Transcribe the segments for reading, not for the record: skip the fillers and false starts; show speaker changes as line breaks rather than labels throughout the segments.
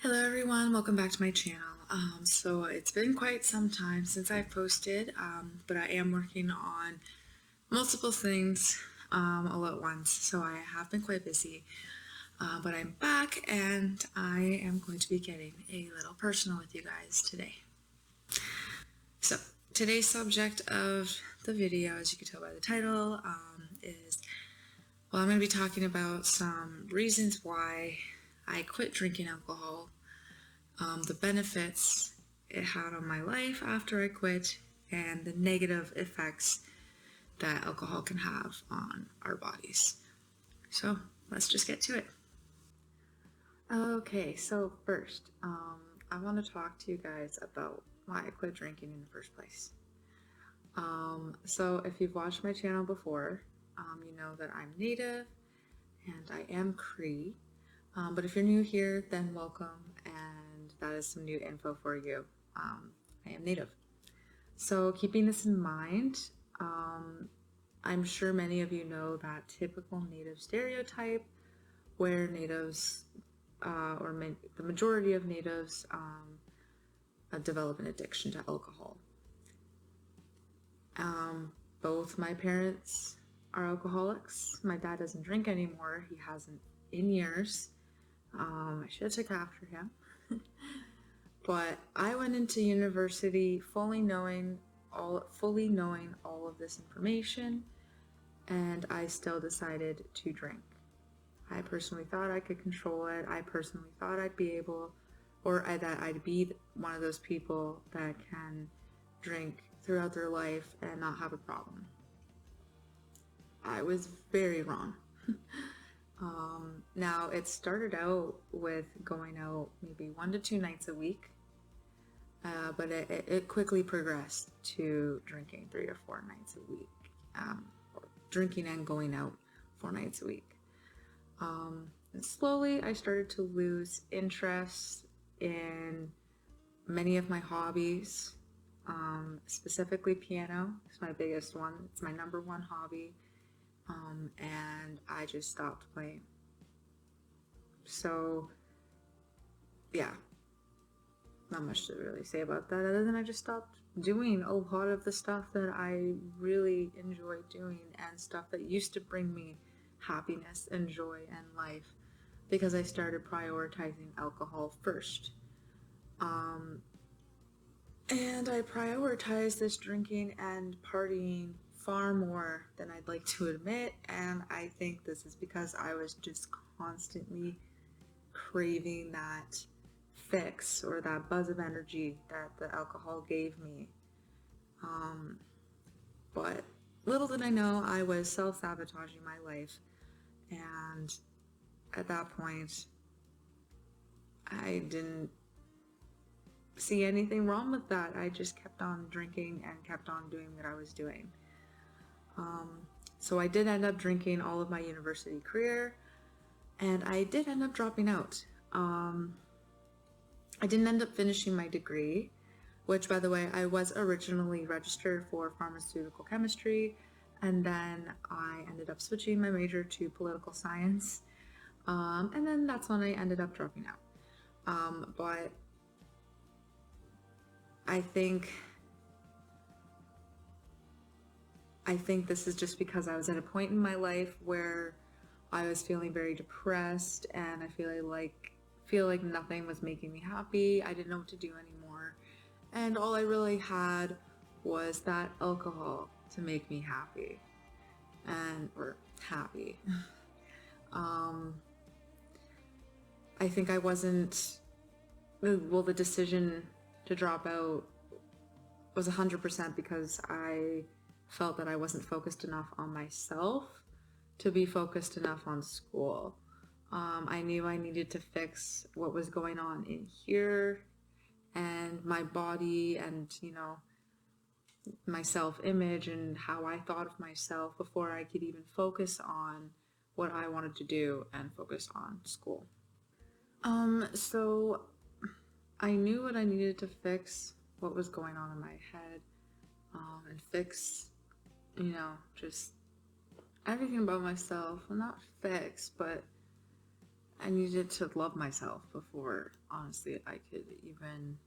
Hello everyone, welcome back to my channel. So it's been quite some time since I've posted, but I am working on multiple things all at once, so I have been quite busy. But I'm back and I am going to be getting a little personal with you guys today. So today's subject of the video, as you can tell by the title, I'm going to be talking about some reasons why I quit drinking alcohol, the benefits it had on my life after I quit, and the negative effects that alcohol can have on our bodies. So let's just get to it. Okay, so first, I want to talk to you guys about why I quit drinking in the first place. So if you've watched my channel before, you know that I'm Native and I am Cree. But if you're new here, then welcome, and that is some new info for you. I am Native. So keeping this in mind, I'm sure many of you know that typical Native stereotype where Natives, the majority of Natives, develop an addiction to alcohol. Both my parents are alcoholics. My dad doesn't drink anymore. He hasn't in years. I should have took after him. But I went into university fully knowing all of this information, and I still decided to drink. I personally thought I could control it. I personally thought I'd be able, that I'd be one of those people that can drink throughout their life and not have a problem. I was very wrong. Now it started out with going out maybe 1 to 2 nights a week, but it quickly progressed to drinking 3 or 4 nights a week, or drinking and going out 4 nights a week. And slowly I started to lose interest in many of my hobbies, specifically piano. It's my biggest one. It's my number one hobby. And I just stopped playing. So, yeah, not much to really say about that other than I just stopped doing a lot of the stuff that I really enjoy doing and stuff that used to bring me happiness and joy and life, because I started prioritizing alcohol first. And I prioritized this drinking and partying far more than I'd like to admit, and I think this is because I was just constantly craving that fix or that buzz of energy that the alcohol gave me. But little did I know I was self-sabotaging my life, and at that point I didn't see anything wrong with that. I just kept on drinking and kept on doing what I was doing. So I did end up drinking all of my university career, and I did end up dropping out. I didn't end up finishing my degree, which, by the way, I was originally registered for pharmaceutical chemistry, and then I ended up switching my major to political science, and then that's when I ended up dropping out. But I think this is just because I was at a point in my life where I was feeling very depressed, and I feel like nothing was making me happy. I didn't know what to do anymore, and all I really had was that alcohol to make me happy, or happy. I think I wasn't. Well, the decision to drop out was 100% because I felt that I wasn't focused enough on myself to be focused enough on school. I knew I needed to fix what was going on in here and my body and, my self-image and how I thought of myself before I could even focus on what I wanted to do and focus on school. So I knew what I needed to fix, what was going on in my head, and fix, just everything about myself. Well, not fix, but I needed to love myself before, honestly, I could even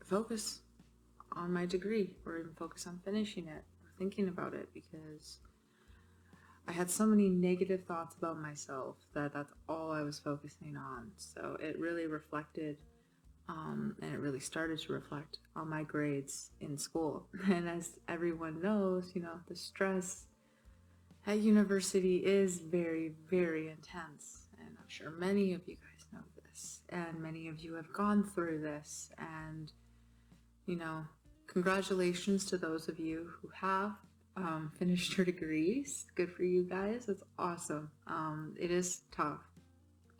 focus on my degree or even focus on finishing it or thinking about it, because I had so many negative thoughts about myself that that's all I was focusing on. So it really reflected, and it really started to reflect on my grades in school. And as everyone knows, the stress at university is very, very intense. And I'm sure many of you guys know this, and many of you have gone through this. And, congratulations to those of you who have finished your degrees. Good for you guys. That's awesome. It is tough.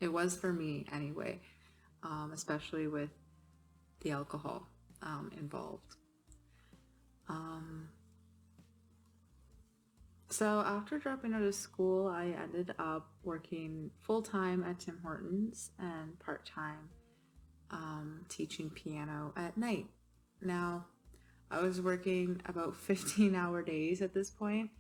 It was for me anyway, especially with the alcohol involved. So after dropping out of school, I ended up working full-time at Tim Hortons and part-time teaching piano at night. Now, I was working about 15-hour days at this point,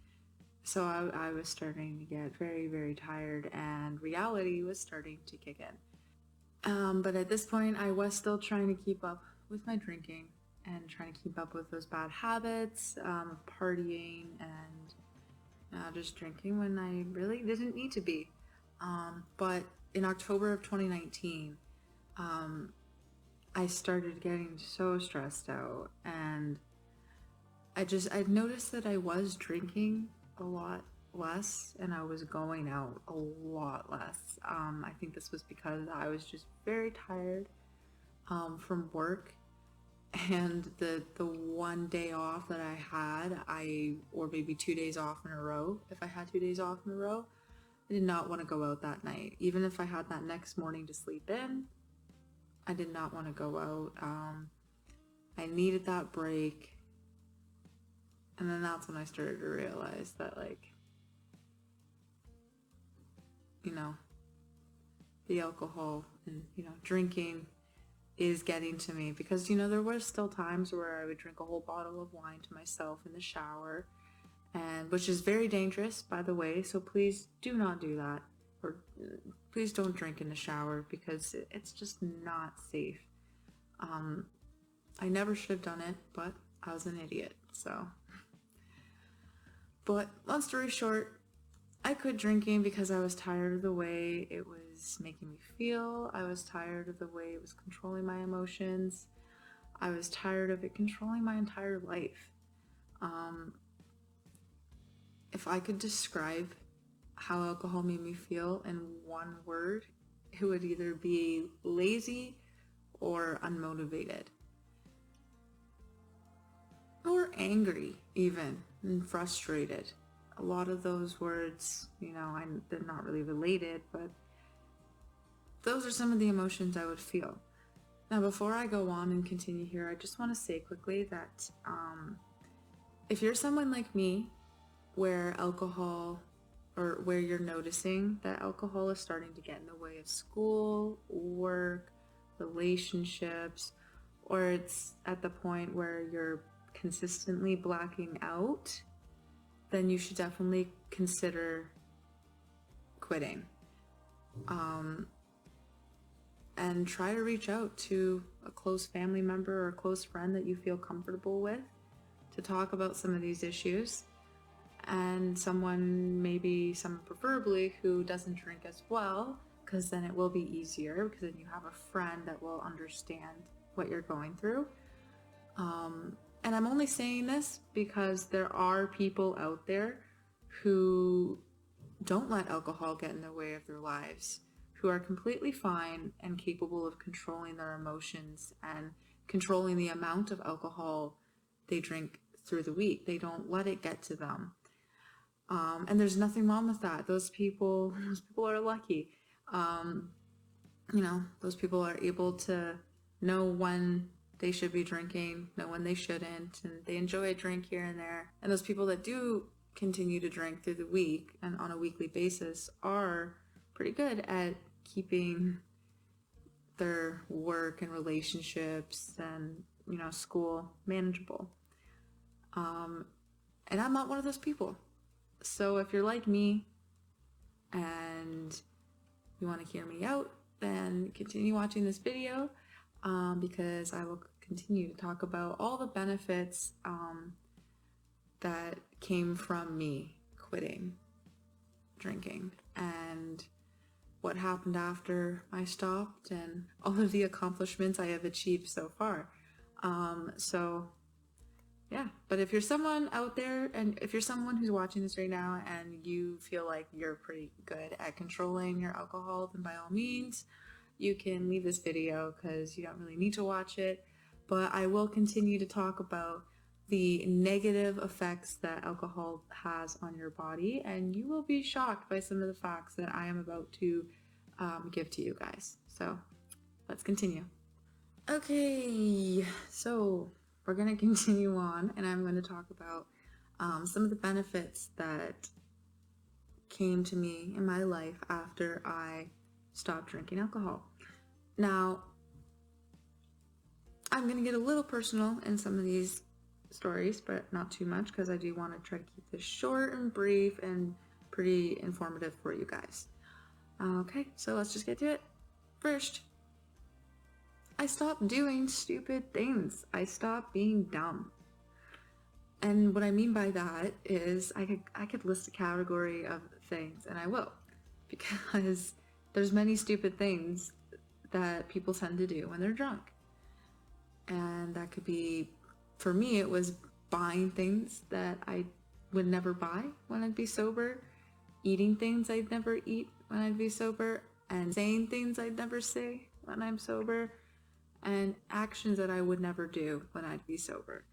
so I was starting to get very, very tired, and reality was starting to kick in. But at this point, I was still trying to keep up with my drinking and trying to keep up with those bad habits of partying and just drinking when I really didn't need to be. But in October of 2019, I started getting so stressed out, and I noticed that I was drinking a lot less and I was going out a lot less. I think this was because I was just very tired from work, and the one day off that I had, or maybe 2 days off in a row, if I had 2 days off in a row, I did not want to go out that night. Even if I had that next morning to sleep in, I did not want to go out. I needed that break. And then that's when I started to realize that, the alcohol and, drinking is getting to me, because, there were still times where I would drink a whole bottle of wine to myself in the shower, and which is very dangerous, by the way, so please do not do that, or please don't drink in the shower, because it's just not safe. I never should have done it, but I was an idiot, so. But long story short, I quit drinking because I was tired of the way it was making me feel. I was tired of the way it was controlling my emotions. I was tired of it controlling my entire life. If I could describe how alcohol made me feel in one word, it would either be lazy or unmotivated. Or angry, even, and frustrated. A lot of those words, they're not really related, but those are some of the emotions I would feel. Now, before I go on and continue here, I just want to say quickly that if you're someone like me, where alcohol, or where you're noticing that alcohol is starting to get in the way of school, work, relationships, or it's at the point where you're consistently blacking out, then you should definitely consider quitting. And try to reach out to a close family member or a close friend that you feel comfortable with to talk about some of these issues. And someone preferably who doesn't drink as well, because then it will be easier, because then you have a friend that will understand what you're going through. And I'm only saying this because there are people out there who don't let alcohol get in the way of their lives, who are completely fine and capable of controlling their emotions and controlling the amount of alcohol they drink through the week. They don't let it get to them. And there's nothing wrong with that. Those people are lucky. Those people are able to know when they should be drinking, know when they shouldn't, and they enjoy a drink here and there. And those people that do continue to drink through the week and on a weekly basis are pretty good at keeping their work and relationships and, school manageable. And I'm not one of those people. So if you're like me and you want to hear me out, then continue watching this video, because I will continue to talk about all the benefits that came from me quitting drinking and what happened after I stopped and all of the accomplishments I have achieved so far. So yeah, but if you're someone out there, and if you're someone who's watching this right now and you feel like you're pretty good at controlling your alcohol, then by all means, you can leave this video because you don't really need to watch it. But I will continue to talk about the negative effects that alcohol has on your body, and you will be shocked by some of the facts that I am about to give to you guys. So let's continue. Okay, so we're going to continue on, and I'm going to talk about some of the benefits that came to me in my life after I stopped drinking alcohol. Now, I'm going to get a little personal in some of these stories, but not too much, because I do want to try to keep this short and brief and pretty informative for you guys. Okay, so let's just get to it. First, I stopped doing stupid things. I stopped being dumb. And what I mean by that is I could list a category of things, and I will, because there's many stupid things that people tend to do when they're drunk. And that could be, for me, it was buying things that I would never buy when I'd be sober, eating things I'd never eat when I'd be sober, and saying things I'd never say when I'm sober, and actions that I would never do when I'd be sober.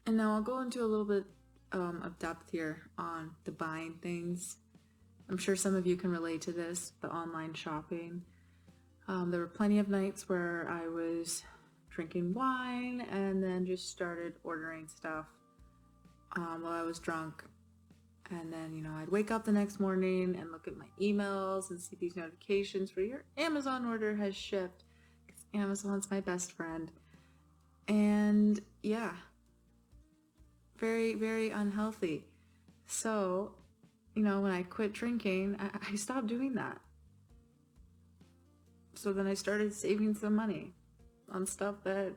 And now I'll go into a little bit of depth here on the buying things. I'm sure some of you can relate to this, the online shopping. There were plenty of nights where I was drinking wine and then just started ordering stuff while I was drunk. And then, I'd wake up the next morning and look at my emails and see these notifications where your Amazon order has shipped, because Amazon's my best friend. And yeah, very, very unhealthy. So, when I quit drinking, I stopped doing that. So then I started saving some money on stuff that,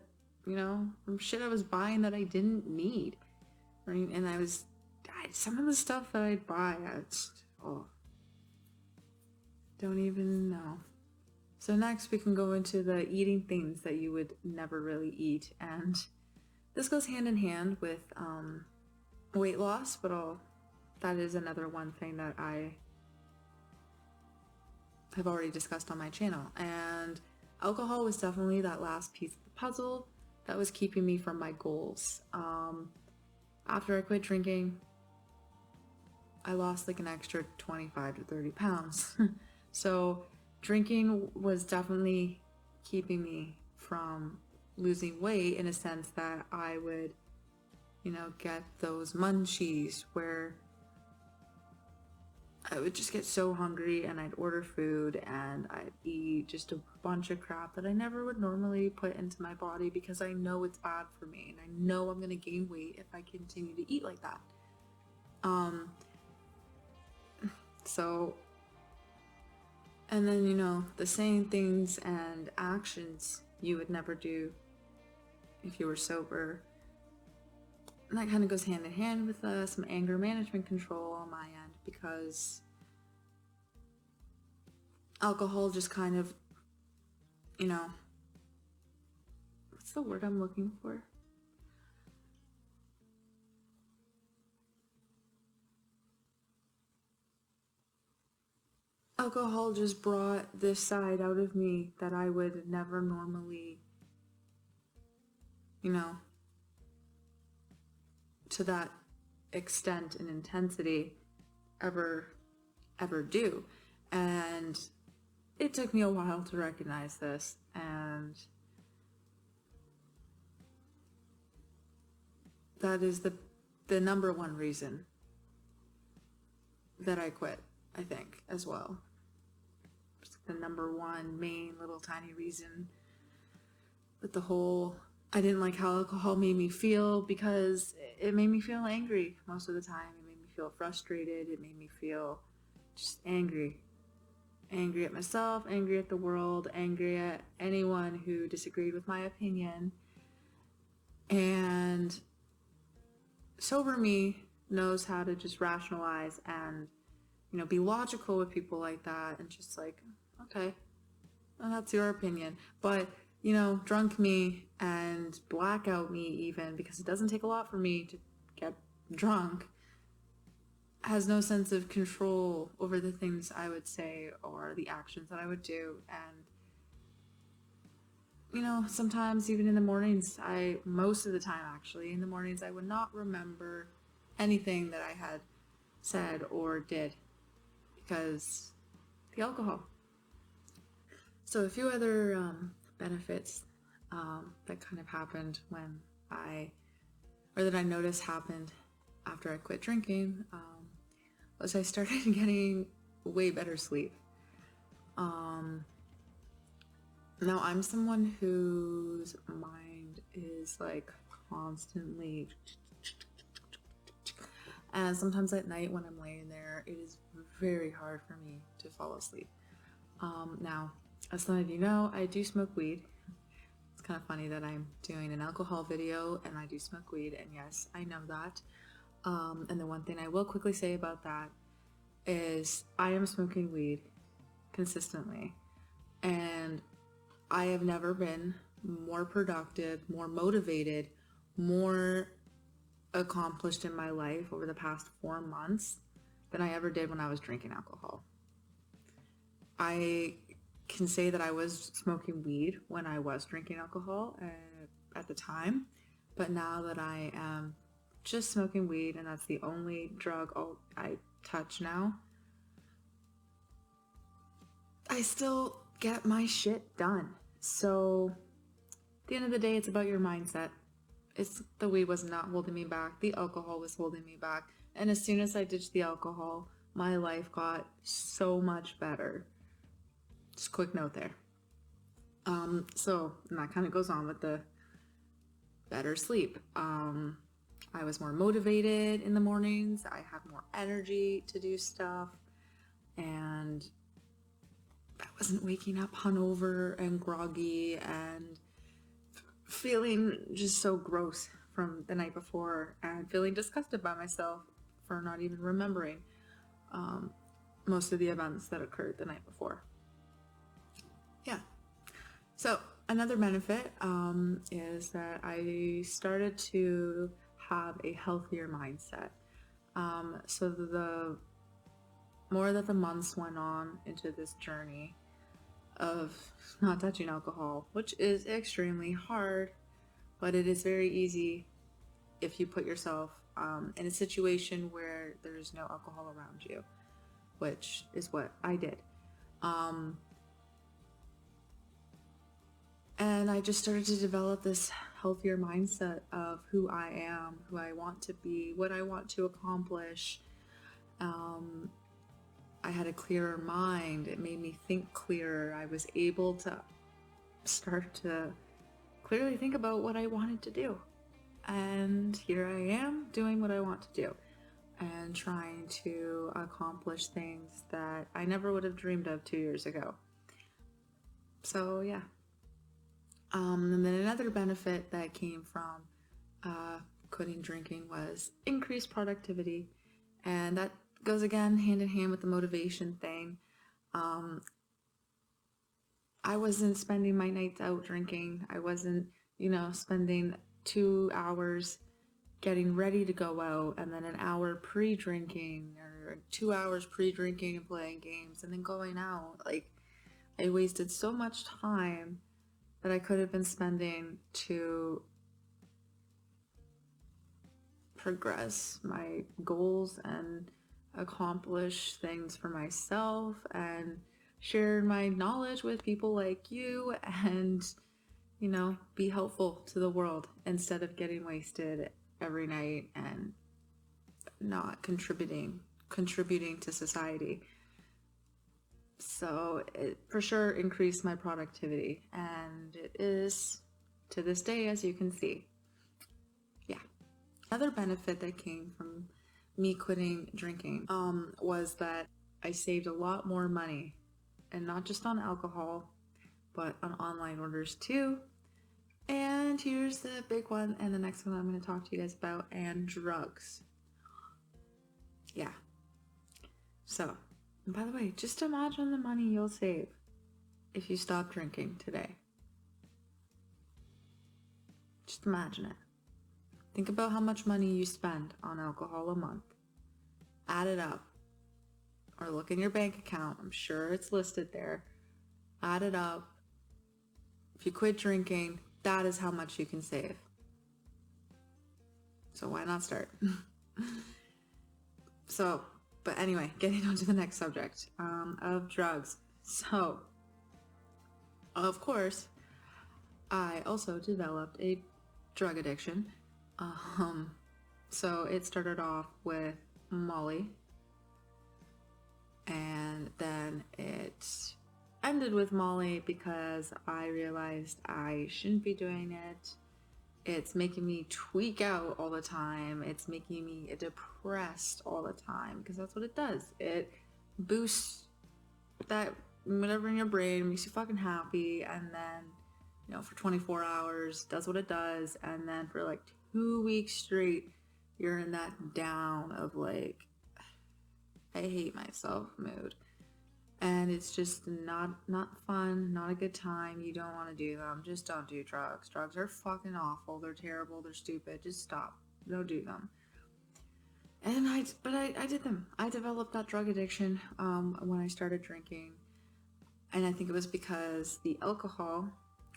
from shit I was buying that I didn't need. Right? And some of the stuff that I'd buy, don't even know. So next we can go into the eating things that you would never really eat. And this goes hand in hand with weight loss, but that is another one thing that I have already discussed on my channel. And alcohol was definitely that last piece of the puzzle that was keeping me from my goals. After I quit drinking, I lost like an extra 25 to 30 pounds. So drinking was definitely keeping me from losing weight, in a sense that I would, get those munchies where I would just get so hungry and I'd order food and I'd eat just a bunch of crap that I never would normally put into my body, because I know it's bad for me and I know I'm going to gain weight if I continue to eat like that. So, and then, the same things and actions you would never do if you were sober. And that kind of goes hand in hand with some anger management control on my end, because alcohol just kind of, what's the word I'm looking for? Alcohol just brought this side out of me that I would never normally, to that extent and intensity ever do. And it took me a while to recognize this, and that is the number one reason that I quit, I think, as well. It's the number one main little tiny reason. But the whole, I didn't like how alcohol made me feel, because it made me feel angry most of the time. It made me feel frustrated. It made me feel just angry. Angry at myself, angry at the world, angry at anyone who disagreed with my opinion. And sober me knows how to just rationalize and, be logical with people like that and just like, okay, well, that's your opinion. But, drunk me and blackout me even, because it doesn't take a lot for me to get drunk, has no sense of control over the things I would say or the actions that I would do. And, sometimes even in the mornings, most of the time actually, in the mornings, I would not remember anything that I had said or did because the alcohol. So a few other benefits that kind of happened that I noticed happened after I quit drinking was I started getting way better sleep. Now I'm someone whose mind is like constantly, and sometimes at night when I'm laying there, it is very hard for me to fall asleep. Now, as some of you know, I do smoke weed. It's kind of funny that I'm doing an alcohol video and I do smoke weed, and yes, I know that. And the one thing I will quickly say about that is I am smoking weed consistently, and I have never been more productive, more motivated, more accomplished in my life over the past 4 months than I ever did when I was drinking alcohol. I can say that I was smoking weed when I was drinking alcohol at the time, but now that I am just smoking weed and that's the only drug I touch now, I still get my shit done. So at the end of the day, it's about your mindset. The weed was not holding me back. The alcohol was holding me back. And as soon as I ditched the alcohol, my life got so much better. Just a quick note there. And that kind of goes on with the better sleep. I was more motivated in the mornings. I had more energy to do stuff. And I wasn't waking up hungover and groggy and feeling just so gross from the night before and feeling disgusted by myself for not even remembering most of the events that occurred the night before. Yeah. So another benefit is that I started to have a healthier mindset. So the more that the months went on into this journey of not touching alcohol, which is extremely hard, but it is very easy if you put yourself in a situation where there's no alcohol around you, which is what I did. And I just started to develop this healthier mindset of who I am, who I want to be, what I want to accomplish. I had a clearer mind. It made me think clearer. I was able to start to clearly think about what I wanted to do. And here I am doing what I want to do and trying to accomplish things that I never would have dreamed of 2 years ago. So yeah. And then another benefit that came from quitting drinking was increased productivity. And that goes again hand in hand with the motivation thing. I wasn't spending my nights out drinking. I wasn't, spending 2 hours getting ready to go out and then an hour pre-drinking or 2 hours pre-drinking and playing games and then going out. Like, I wasted so much time that I could have been spending to progress my goals and accomplish things for myself and share my knowledge with people like you and, be helpful to the world instead of getting wasted every night and not contributing to society. So it for sure increased my productivity, and it is to this day, as you can see. Yeah. Another benefit that came from me quitting drinking was that I saved a lot more money and not just on alcohol, but on online orders too. And here's the big one, and the next one I'm going to talk to you guys about, and drugs. Yeah. So, and by the way, just imagine the money you'll save if you stop drinking today. Just imagine it. Think about how much money you spend on alcohol a month. Add it up. Or look in your bank account. I'm sure it's listed there. Add it up. If you quit drinking, that is how much you can save. So why not start? But anyway, getting on to the next subject of drugs. So, of course, I also developed a drug addiction. So it started off with Molly, and then it ended with Molly because I realized I shouldn't be doing it. It's making me tweak out all the time. It's making me depressed all the time, because that's what it does. It boosts that whatever in your brain, makes you fucking happy, and then, for 24 hours, does what it does, and then for like 2 weeks straight, you're in that down of like, I hate myself mood. And it's just not fun, not a good time. You don't want to do them. Just don't do drugs. Drugs are fucking awful. They're terrible. They're stupid. Just stop. Don't do them. And I did them. I developed that drug addiction when I started drinking. And I think it was because the alcohol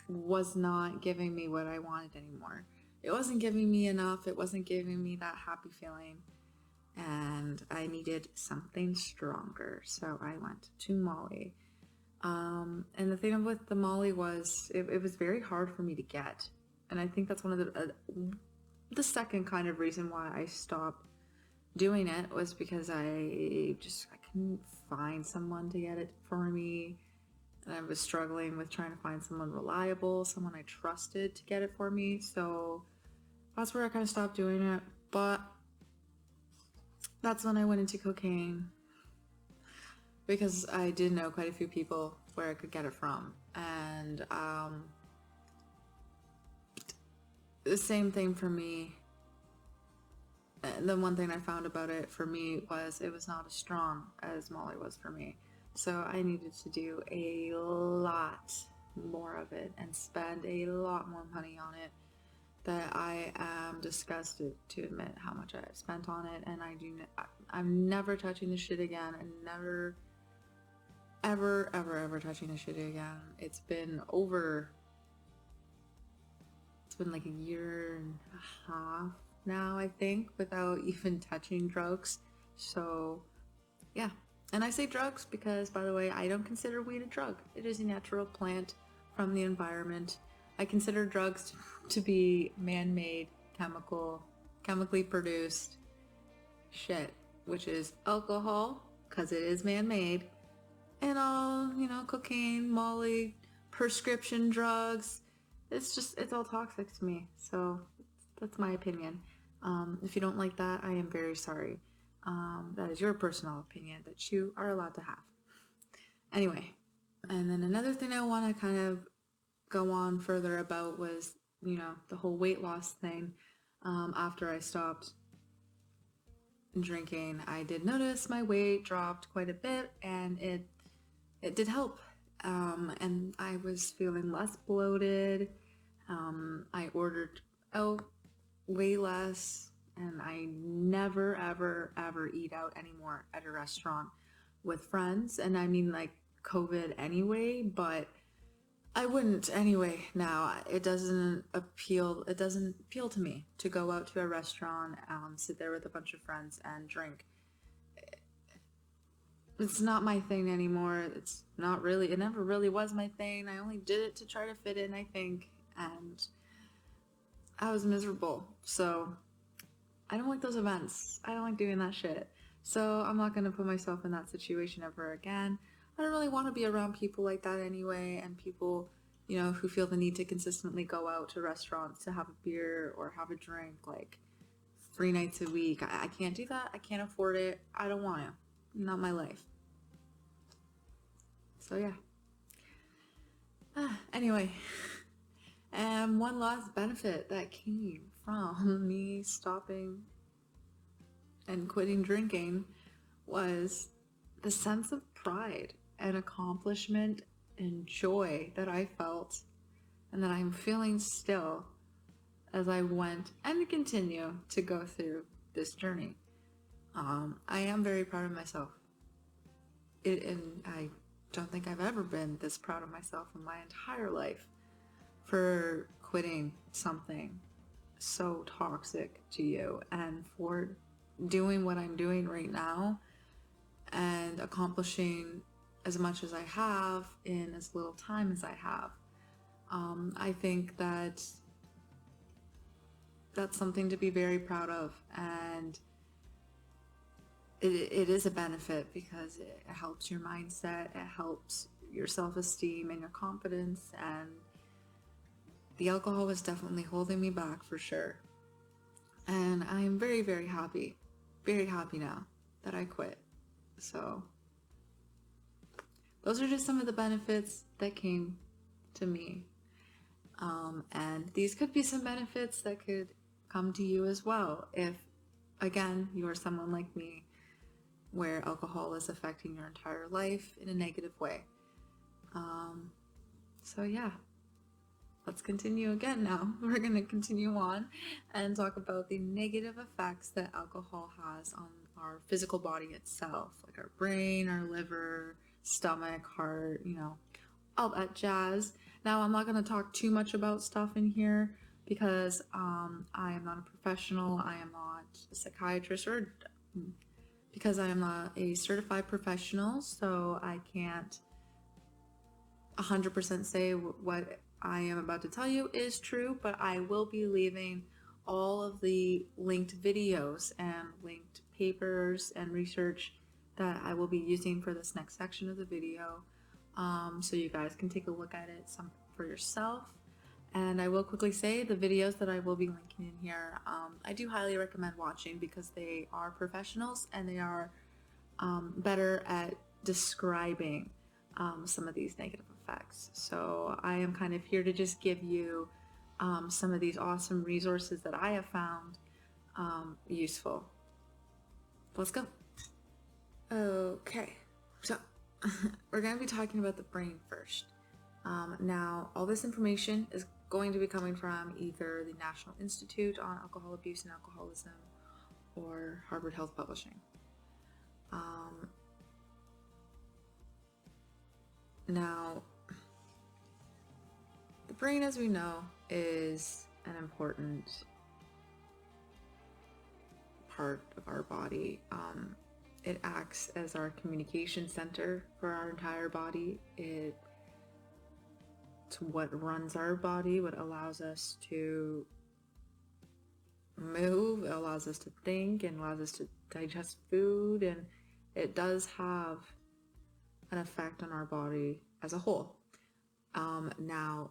was not giving me what I wanted anymore. It wasn't giving me enough. It wasn't giving me that happy feeling. And I needed something stronger, so I went to Molly. And the thing with the Molly was, it was very hard for me to get, and I think that's one of the second kind of reason why I stopped doing it was because I couldn't find someone to get it for me, and I was struggling with trying to find someone reliable, someone I trusted to get it for me. So that's where I kind of stopped doing it, but that's when I went into cocaine, because I did know quite a few people where I could get it from. And the same thing for me. The one thing I found about it for me was it was not as strong as Molly was for me. So I needed to do a lot more of it and spend a lot more money on it, that I am disgusted to admit how much I spent on it. And I'm never touching this shit again, and never ever touching this shit again. It's been like a year and a half now, I think, without even touching drugs. So yeah. And I say drugs because, by the way, I don't consider weed a drug. It is a natural plant from the environment. I consider drugs to be man-made, chemically produced shit, which is alcohol, because it is man-made, and all, cocaine, Molly, prescription drugs. It's all toxic to me. So that's my opinion. If you don't like that, I am very sorry. That is your personal opinion that you are allowed to have. Anyway, and then another thing I want to kind of go on further about was, the whole weight loss thing. After I stopped drinking, I did notice my weight dropped quite a bit, and it did help. And I was feeling less bloated. I ordered out way less, and I never ever eat out anymore at a restaurant with friends. And I mean, like, COVID anyway, but I wouldn't anyway now. It doesn't appeal to me to go out to a restaurant, sit there with a bunch of friends and drink. It's not my thing anymore. It never really was my thing. I only did it to try to fit in, I think, and I was miserable. So I don't like those events. I don't like doing that shit. So I'm not going to put myself in that situation ever again. I don't really want to be around people like that anyway, and people, who feel the need to consistently go out to restaurants to have a beer or have a drink like 3 nights a week. I can't do that. I can't afford it. I don't want to. Not my life. So yeah. Anyway, and one last benefit that came from me stopping and quitting drinking was the sense of pride and accomplishment and joy that I felt and that I'm feeling still as I went and continue to go through this journey. I am very proud of myself. And I don't think I've ever been this proud of myself in my entire life for quitting something so toxic to you and for doing what I'm doing right now and accomplishing as much as I have in as little time as I have. I think that that's something to be very proud of, and it is a benefit because it helps your mindset, it helps your self-esteem and your confidence, and the alcohol was definitely holding me back for sure. And I'm very, very happy now that I quit. So those are just some of the benefits that came to me. And these could be some benefits that could come to you as well if, again, you are someone like me where alcohol is affecting your entire life in a negative way. So yeah, let's continue again now. We're going to continue on and talk about the negative effects that alcohol has on our physical body itself, like our brain, our liver, stomach, heart, all that jazz. Now, I'm not going to talk too much about stuff in here because I am not a professional, I am not a psychiatrist, or because I am not a certified professional, so I can't 100% say what I am about to tell you is true, but I will be leaving all of the linked videos and linked papers and research that I will be using for this next section of the video. So you guys can take a look at it for yourself. And I will quickly say the videos that I will be linking in here, I do highly recommend watching because they are professionals and they are better at describing some of these negative effects. So I am kind of here to just give you some of these awesome resources that I have found useful. Let's go. Okay, so we're going to be talking about the brain first. Now, all this information is going to be coming from either the National Institute on Alcohol Abuse and Alcoholism or Harvard Health Publishing. Now, the brain, as we know, is an important part of our body. It acts as our communication center for our entire body. It's what runs our body, what allows us to move, it allows us to think, and allows us to digest food, and it does have an effect on our body as a whole. Now,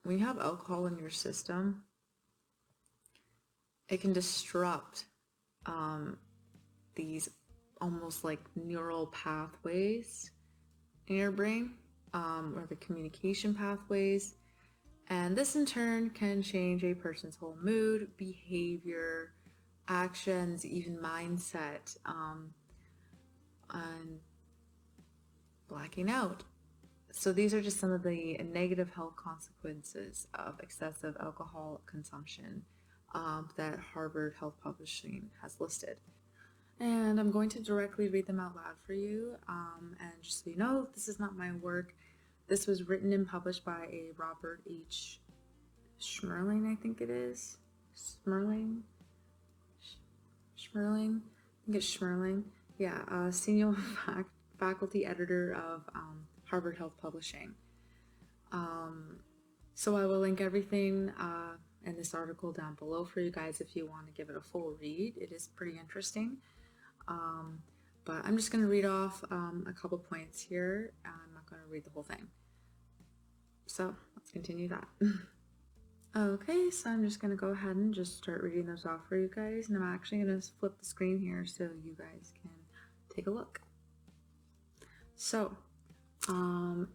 when you have alcohol in your system, it can disrupt these almost like neural pathways in your brain, or the communication pathways, and this in turn can change a person's whole mood, behavior, actions, even mindset, and blacking out. So these are just some of the negative health consequences of excessive alcohol consumption that Harvard Health Publishing has listed. And I'm going to directly read them out loud for you. And just so you know, this is not my work. This was written and published by a Robert H. Schmerling, I think it is. Schmerling? I think it's Schmerling. Yeah, senior faculty editor of Harvard Health Publishing. So I will link everything in this article down below for you guys if you want to give it a full read. It is pretty interesting. But I'm just going to read off a couple points here. I'm not going to read the whole thing. So let's continue that. Okay, so I'm just going to go ahead and just start reading those off for you guys. And I'm actually going to flip the screen here so you guys can take a look. So, So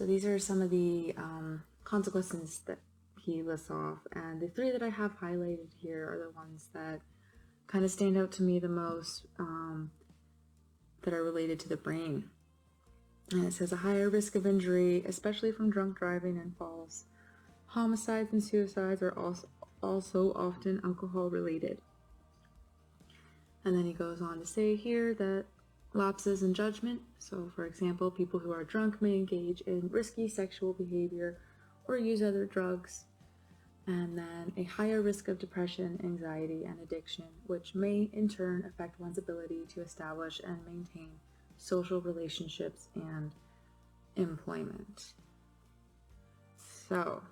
these are some of the consequences that he lists off, and the three that I have highlighted here are the ones that kind of stand out to me the most, that are related to the brain. And it says a higher risk of injury, especially from drunk driving and falls. Homicides and suicides are also often alcohol related. And then he goes on to say here that lapses in judgment. So, for example, people who are drunk may engage in risky sexual behavior or use other drugs. And then a higher risk of depression, anxiety, and addiction, which may in turn affect one's ability to establish and maintain social relationships and employment. So,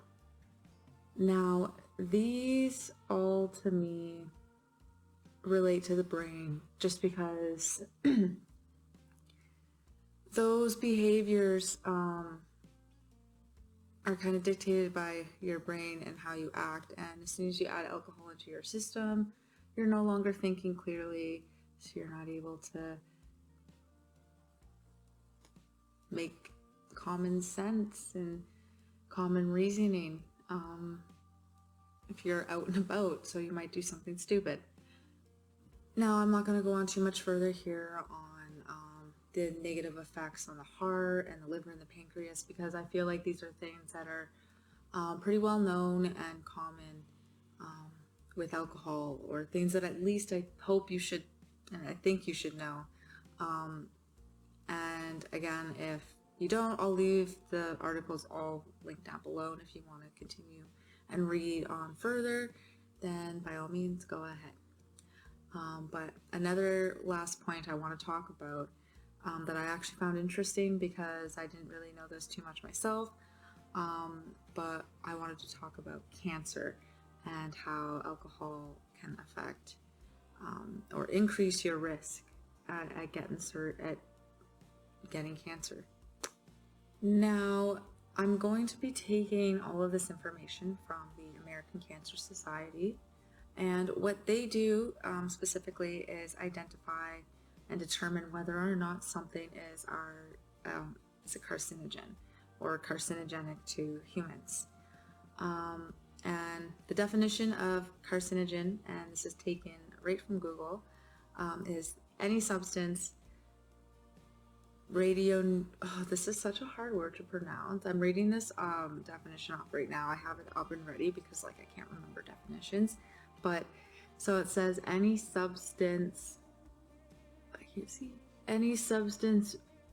now these all to me relate to the brain just because those behaviors are kind of dictated by your brain and how you act, and as soon as you add alcohol into your system, you're no longer thinking clearly, so you're not able to make common sense and common reasoning if you're out and about, so you might do something stupid. Now, I'm not going to go on too much further here on the negative effects on the heart and the liver and the pancreas, because I feel like these are things that are pretty well known and common with alcohol, or things that at least I hope you should, and I think you should know. And again, if you don't, I'll leave the articles all linked down below, and if you want to continue and read on further, then by all means go ahead. But another last point I want to talk about that I actually found interesting, because I didn't really know this too much myself, but I wanted to talk about cancer and how alcohol can affect or increase your risk at getting cancer. Now, I'm going to be taking all of this information from the American Cancer Society, and what they do specifically is identify and determine whether or not something is a carcinogen or carcinogenic to humans. And the definition of carcinogen, and this is taken right from Google, is any substance this is such a hard word to pronounce. I'm reading this definition off right now. I have it up and ready because I can't remember definitions. But so it says any substance,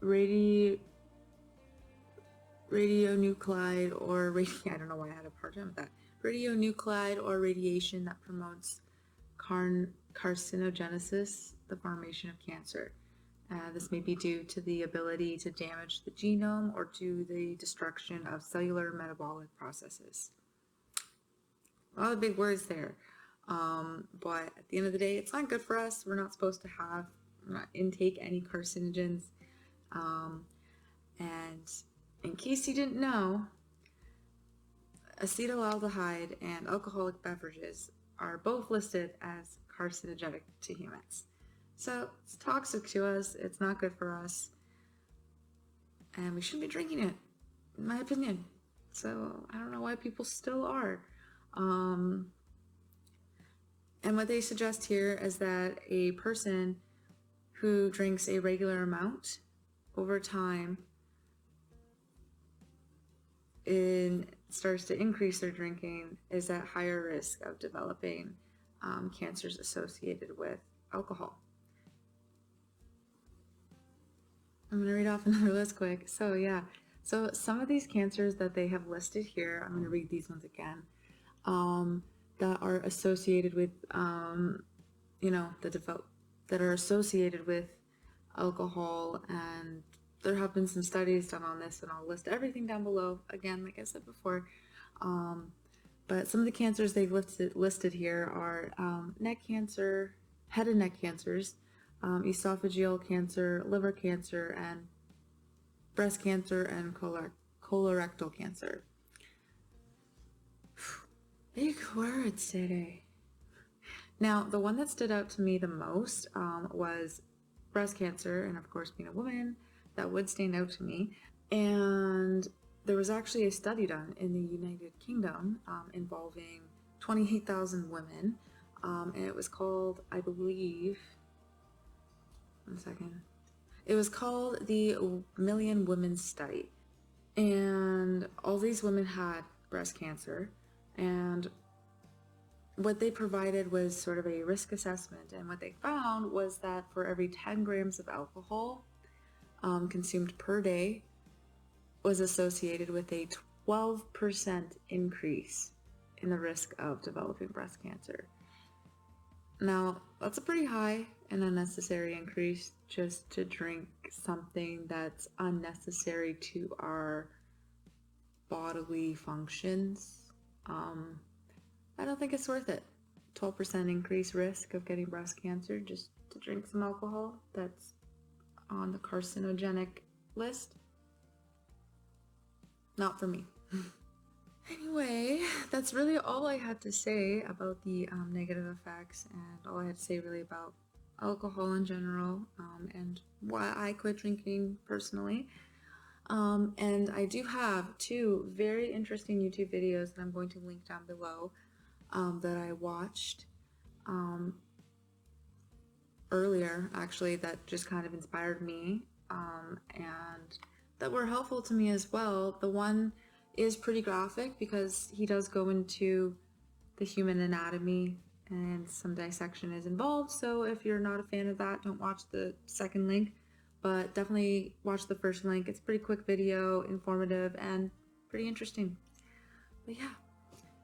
radionuclide or I don't know why I had a hard time with that. Radionuclide or radiation that promotes carcinogenesis, the formation of cancer. This may be due to the ability to damage the genome or to the destruction of cellular metabolic processes. A lot of big words there. But at the end of the day, it's not good for us. We're not supposed to intake any carcinogens. And in case you didn't know, acetaldehyde and alcoholic beverages are both listed as carcinogenic to humans. So it's toxic to us, it's not good for us, and we shouldn't be drinking it, in my opinion. So I don't know why people still are. And what they suggest here is that a person who drinks a regular amount over time starts to increase their drinking is at higher risk of developing cancers associated with alcohol. I'm going to read off another list quick. So yeah, so some of these cancers that they have listed here, I'm going to read these ones again, that are associated with, that are associated with alcohol, and there have been some studies done on this, and I'll list everything down below, again, like I said before. But some of the cancers they've listed here are neck cancer, head and neck cancers, esophageal cancer, liver cancer, and breast cancer, and colorectal cancer. Big words today. Now, the one that stood out to me the most was breast cancer, and of course, being a woman, that would stand out to me. And there was actually a study done in the United Kingdom involving 28,000 women, and it was called, I believe, one second, it was called the Million Women Study. And all these women had breast cancer, and what they provided was sort of a risk assessment, and what they found was that for every 10 grams of alcohol consumed per day was associated with a 12% increase in the risk of developing breast cancer. Now, that's a pretty high and unnecessary increase just to drink something that's unnecessary to our bodily functions. I don't think it's worth it. 12% increased risk of getting breast cancer just to drink some alcohol that's on the carcinogenic list. Not for me. Anyway, that's really all I had to say about the negative effects, and all I had to say really about alcohol in general, and why I quit drinking personally. And I do have 2 very interesting YouTube videos that I'm going to link down below that I watched earlier, actually, that just kind of inspired me and that were helpful to me as well. The one is pretty graphic because he does go into the human anatomy and some dissection is involved, so if you're not a fan of that, don't watch the second link, but definitely watch the first link. It's a pretty quick video, informative, and pretty interesting. But yeah,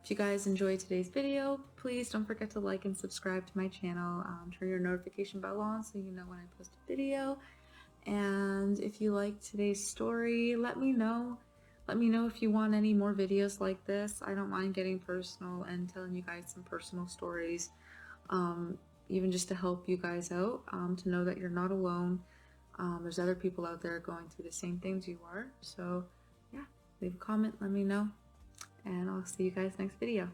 if you guys enjoyed today's video, please don't forget to like and subscribe to my channel. Turn your notification bell on so you know when I post a video. And if you liked today's story, let me know. Let me know if you want any more videos like this. I don't mind getting personal and telling you guys some personal stories, even just to help you guys out, to know that you're not alone. There's other people out there going through the same things you are. So yeah, leave a comment, let me know, and I'll see you guys next video.